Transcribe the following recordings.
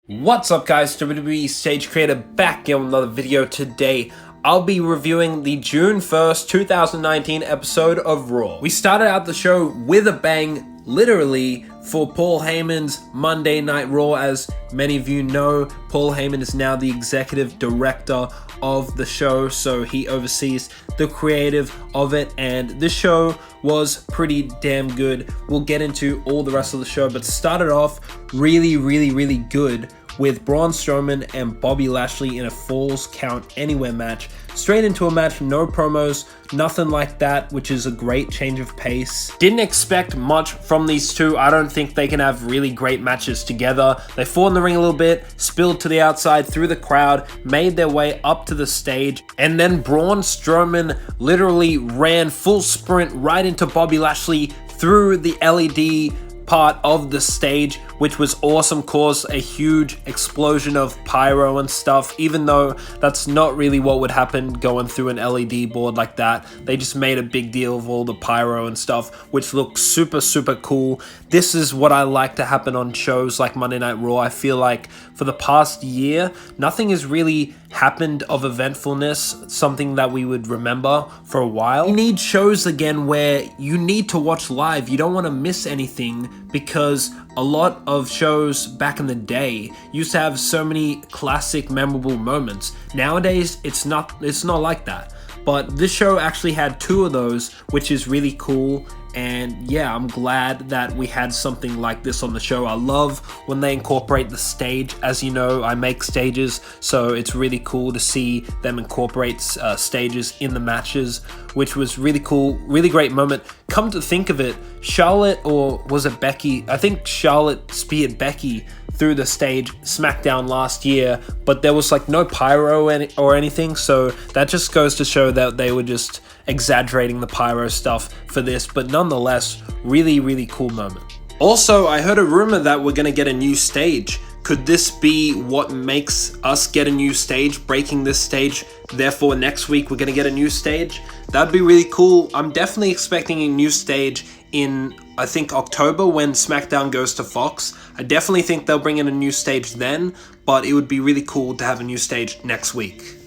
What's up guys, WWE Stage Creator back in with another video. Today I'll be reviewing the June 1st, 2019 episode of Raw. We started out the show with a bang, literally, for Paul Heyman's Monday Night Raw. As many of you know, Paul Heyman is now the executive director of the show, so he oversees the creative of it, and this show was pretty damn good. We'll get into all the rest of the show, but started off really good with Braun Strowman and Bobby Lashley in a Falls Count Anywhere match. Straight into a match, no promos, nothing like that, which is a great change of pace. Didn't expect much from these two. I don't think they can have really great matches together. They fought in the ring a little bit, spilled to the outside through the crowd, made their way up to the stage, and then Braun Strowman literally ran full sprint right into Bobby Lashley through the LED part of the stage, which was awesome, caused a huge explosion of pyro and stuff, even though that's not really what would happen going through an LED board like that. They just made a big deal of all the pyro and stuff, which looks super cool. This is what I like to happen on shows like Monday Night Raw. I feel like for the past year, nothing has really happened of eventfulness, something that we would remember for a while. You need shows again where you need to watch live. You don't want to miss anything, because a lot of shows back in the day used to have so many classic memorable moments. Nowadays it's not like that, but this show actually had two of those, which is really cool. And yeah, I'm glad that we had something like this on the show. I love when they incorporate the stage. As you know, I make stages, so it's really cool to see them incorporate stages in the matches, which was really cool, really great moment. Come to think of it, Charlotte, or was it Becky? I think Charlotte speared Becky through the stage SmackDown last year, but there was like no pyro or anything, so that just goes to show that they were just exaggerating the pyro stuff for this, but nonetheless, really cool moment. Also, I heard a rumor that we're gonna get a new stage. Could this be what makes us get a new stage, breaking this stage, therefore next week we're gonna get a new stage? That'd be really cool. I'm definitely expecting a new stage in, I think, October, when SmackDown goes to Fox. I definitely think they'll bring in a new stage then, but it would be really cool to have a new stage next week.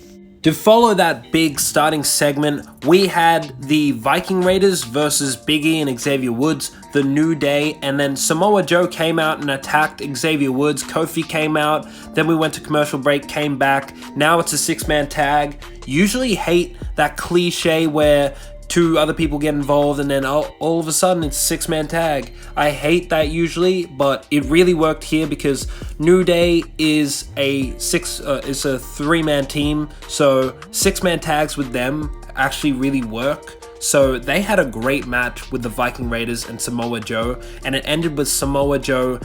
To follow that big starting segment, we had the Viking Raiders versus Big E and Xavier Woods, The New Day, and then Samoa Joe came out and attacked Xavier Woods. Kofi came out, then we went to commercial break, came back. Now it's a six-man tag. Usually hate that cliche where two other people get involved and then all of a sudden it's a six-man tag. I hate that usually, but it really worked here because New Day is a three-man team, so six-man tags with them actually really work. So they had a great match with the Viking Raiders and Samoa Joe, and it ended with Samoa Joe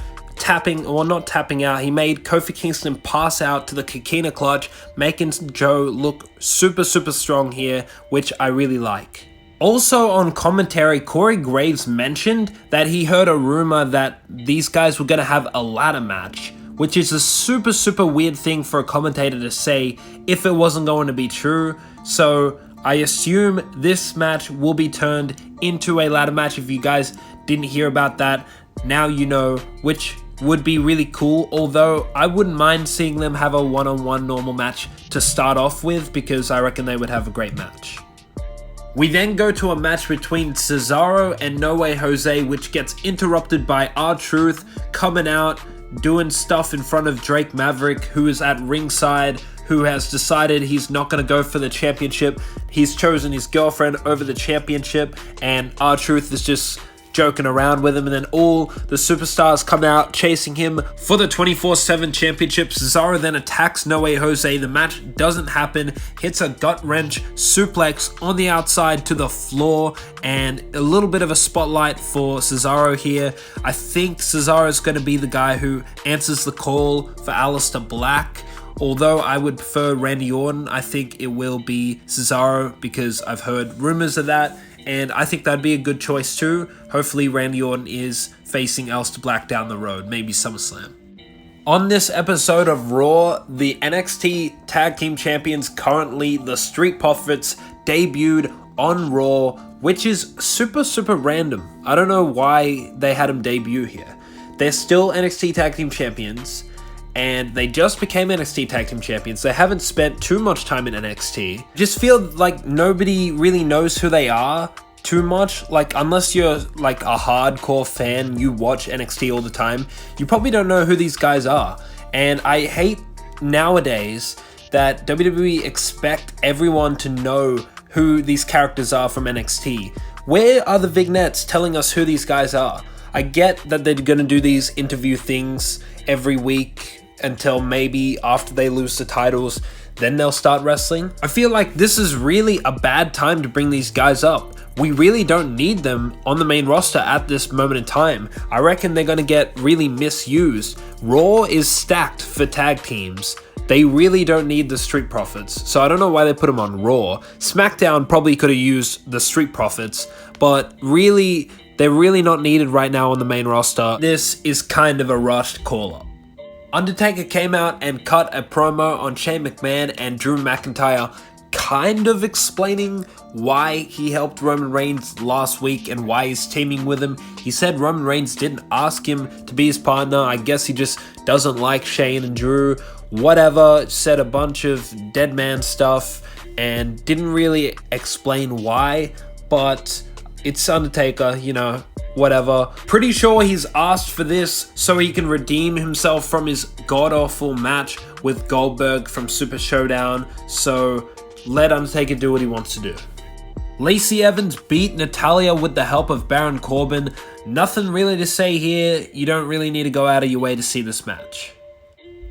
not tapping out. He made Kofi Kingston pass out to the Coquina Clutch, making Joe look super strong here, which I really like. Also on commentary, Corey Graves mentioned that he heard a rumor that these guys were going to have a ladder match, which is a super weird thing for a commentator to say if it wasn't going to be true. So I assume this match will be turned into a ladder match. If you guys didn't hear about that, now you know, which would be really cool, although I wouldn't mind seeing them have a one-on-one normal match to start off with, because I reckon they would have a great match. We then go to a match between Cesaro and No Way Jose, which gets interrupted by RTruth coming out, doing stuff in front of Drake Maverick, who is at ringside, who has decided he's not going to go for the championship. He's chosen his girlfriend over the championship, and RTruth is just joking around with him, and then all the superstars come out chasing him for the 24/7 championship. Cesaro then attacks No Way Jose. The match doesn't happen, hits a gut wrench suplex on the outside to the floor, and a little bit of a spotlight for Cesaro here. I think Cesaro is going to be the guy who answers the call for Aleister Black. Although I would prefer Randy Orton, I think it will be Cesaro because I've heard rumors of that, and I think that'd be a good choice too. Hopefully Randy Orton is facing Aleister Black down the road, maybe SummerSlam. On this episode of Raw, the NXT Tag Team Champions, currently the Street Profits, debuted on Raw, which is super random. I don't know why they had them debut here. They're still NXT Tag Team Champions, and they just became NXT Tag Team Champions. They haven't spent too much time in NXT. Just feel like nobody really knows who they are too much. Like, unless you're like a hardcore fan, you watch NXT all the time, you probably don't know who these guys are. And I hate nowadays that WWE expect everyone to know who these characters are from NXT. Where are the vignettes telling us who these guys are? I get that they're gonna do these interview things every week until maybe after they lose the titles, then they'll start wrestling. I feel like this is really a bad time to bring these guys up. We really don't need them on the main roster at this moment in time. I reckon they're gonna get really misused. Raw is stacked for tag teams. They really don't need the Street Profits, so I don't know why they put them on Raw. SmackDown probably could have used the Street Profits, but really, they're really not needed right now on the main roster. This is kind of a rushed call-up. Undertaker came out and cut a promo on Shane McMahon and Drew McIntyre, kind of explaining why he helped Roman Reigns last week and why he's teaming with him. He said Roman Reigns didn't ask him to be his partner. I guess he just doesn't like Shane and Drew. Whatever, said a bunch of dead man stuff and didn't really explain why, but it's Undertaker, you know, whatever. Pretty sure he's asked for this so he can redeem himself from his god-awful match with Goldberg from Super Showdown, so let Undertaker do what he wants to do. Lacey Evans beat Natalya with the help of Baron Corbin. Nothing really to say here. You don't really need to go out of your way to see this match.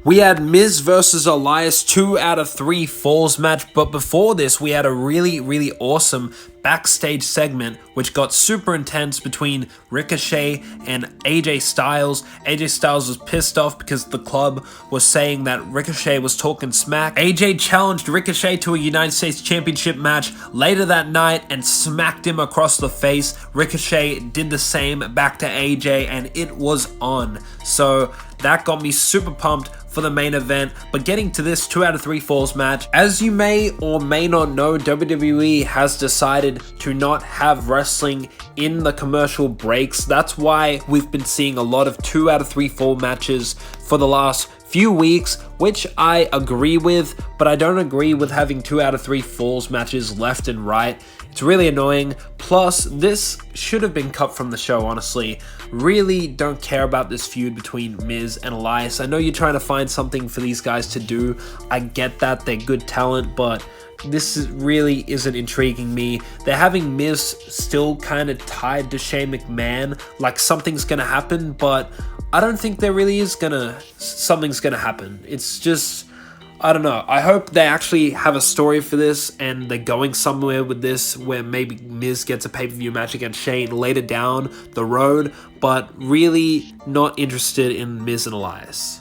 We had Miz versus Elias 2 out of 3 falls match, but before this we had a really awesome backstage segment which got super intense between Ricochet and AJ Styles. AJ Styles was pissed off because the club was saying that Ricochet was talking smack. AJ challenged Ricochet to a United States Championship match later that night and smacked him across the face. Ricochet did the same back to AJ and it was on. So that got me super pumped for the main event. But getting to this 2 out of 3 falls match, as you may or may not know, WWE has decided to not have wrestling in the commercial breaks. That's why we've been seeing a lot of 2 out of 3 fall matches for the last few weeks, which I agree with, but I don't agree with having 2 out of 3 falls matches left and right. It's really annoying. Plus, this should have been cut from the show, honestly. Really don't care about this feud between Miz and Elias. I know you're trying to find something for these guys to do. I get that, they're good talent, but this really isn't intriguing me. They're having Miz still kind of tied to Shane McMahon, like something's gonna happen, but I don't think there really is something's gonna happen. It's just, I don't know. I hope they actually have a story for this and they're going somewhere with this where maybe Miz gets a pay-per-view match against Shane later down the road, but really not interested in Miz and Elias.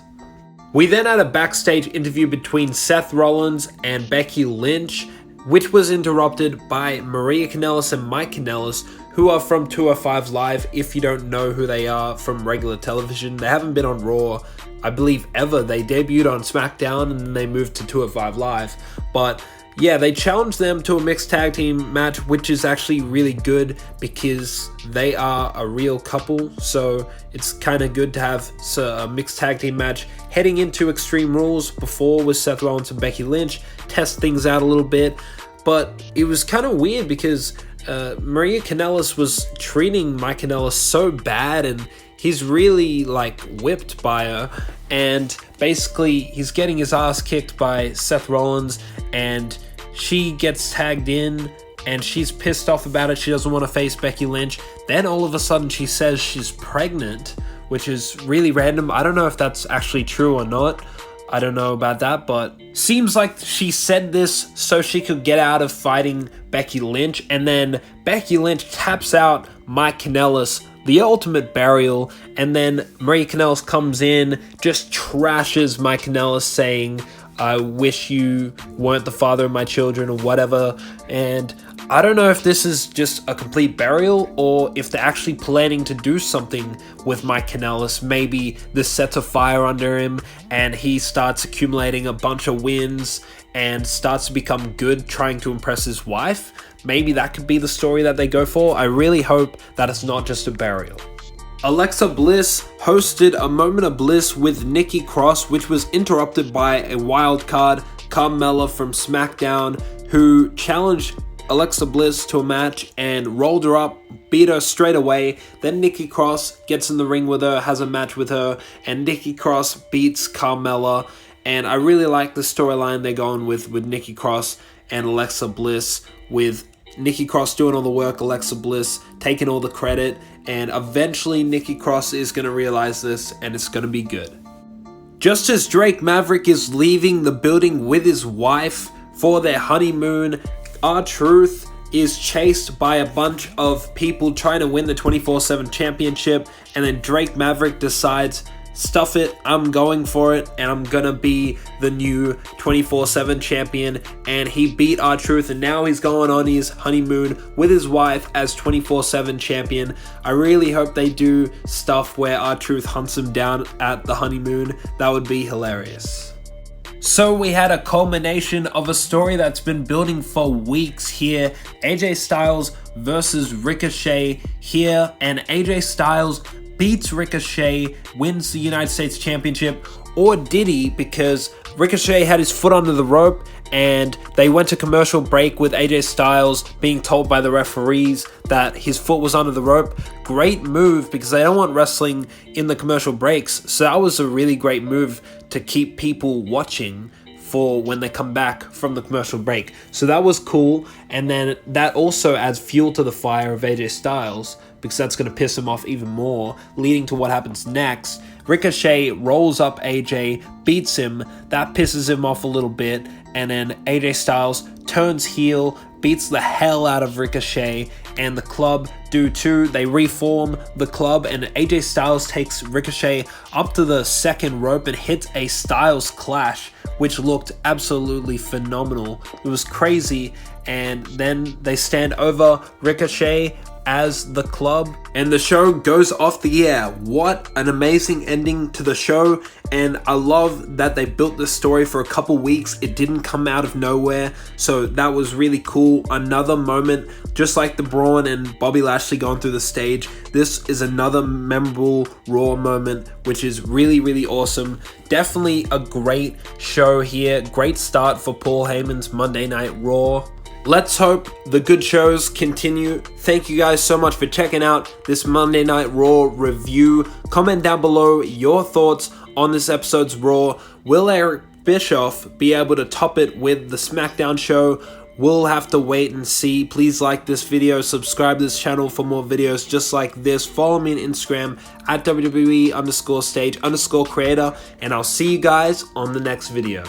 We then had a backstage interview between Seth Rollins and Becky Lynch, which was interrupted by Maria Kanellis and Mike Kanellis, who are from 205 Live. If you don't know who they are from regular television, they haven't been on Raw, I believe, ever. They debuted on SmackDown and then they moved to 205 Live. But yeah, they challenged them to a mixed tag team match, which is actually really good because they are a real couple. So it's kind of good to have a mixed tag team match heading into Extreme Rules. Before with Seth Rollins and Becky Lynch, test things out a little bit. But it was kind of weird because Maria Kanellis was treating Mike Kanellis so bad and he's really like whipped by her, and basically he's getting his ass kicked by Seth Rollins and she gets tagged in and she's pissed off about it. She doesn't want to face Becky Lynch. Then all of a sudden she says she's pregnant, which is really random. I don't know if that's actually true or not. I don't know about that, but seems like she said this so she could get out of fighting Becky Lynch, and then Becky Lynch taps out Mike Kanellis, the ultimate burial, and then Maria Kanellis comes in, just trashes Mike Kanellis, saying, "I wish you weren't the father of my children," or whatever. And I don't know if this is just a complete burial or if they're actually planning to do something with Mike Kanellis. Maybe this sets a fire under him and he starts accumulating a bunch of wins and starts to become good, trying to impress his wife. Maybe that could be the story that they go for. I really hope that it's not just a burial. Alexa Bliss hosted a Moment of Bliss with Nikki Cross, which was interrupted by a wild card, Carmella from SmackDown, who challenged Alexa Bliss to a match and rolled her up, beat her straight away. Then Nikki Cross gets in the ring with her, has a match with her, and Nikki Cross beats Carmella. And I really like the storyline they're going with Nikki Cross and Alexa Bliss, with Nikki Cross doing all the work, Alexa Bliss taking all the credit, and eventually Nikki Cross is going to realize this, and it's going to be good. Just as Drake Maverick is leaving the building with his wife for their honeymoon, RTruth is chased by a bunch of people trying to win the 24/7 championship, and then Drake Maverick decides, stuff it, I'm going for it, and I'm gonna be the new 24/7 champion. And he beat RTruth, and now he's going on his honeymoon with his wife as 24/7 champion. I really hope they do stuff where RTruth hunts him down at the honeymoon. That would be hilarious. So we had a culmination of a story that's been building for weeks here. AJ Styles versus Ricochet here, and AJ Styles beats Ricochet, wins the United States Championship. Or did he? Because Ricochet had his foot under the rope, and they went to commercial break with AJ Styles being told by the referees that his foot was under the rope. Great move, because they don't want wrestling in the commercial breaks. So that was a really great move to keep people watching for when they come back from the commercial break. So that was cool. And then that also adds fuel to the fire of AJ Styles, because that's going to piss him off even more, leading to what happens next. Ricochet rolls up AJ, beats him, that pisses him off a little bit, and then AJ Styles turns heel, beats the hell out of Ricochet, and the club do too. They reform the club, and AJ Styles takes Ricochet up to the second rope and hits a Styles Clash, which looked absolutely phenomenal. It was crazy, and then they stand over Ricochet as the club, and the show goes off the air. What an amazing ending to the show, and I love that they built this story for a couple weeks. It didn't come out of nowhere, so that was really cool. Another moment, just like the Braun and Bobby Lashley going through the stage, this is another memorable Raw moment, which is really, really awesome. Definitely a great show here. Great start for Paul Heyman's Monday Night Raw. Let's hope the good shows continue. Thank you guys so much for checking out this Monday Night Raw review. Comment down below your thoughts on this episode's Raw. Will Eric Bischoff be able to top it with the SmackDown show? We'll have to wait and see. Please like this video, subscribe to this channel for more videos just like this. Follow me on Instagram at WWE_stage_creator, and I'll see you guys on the next video.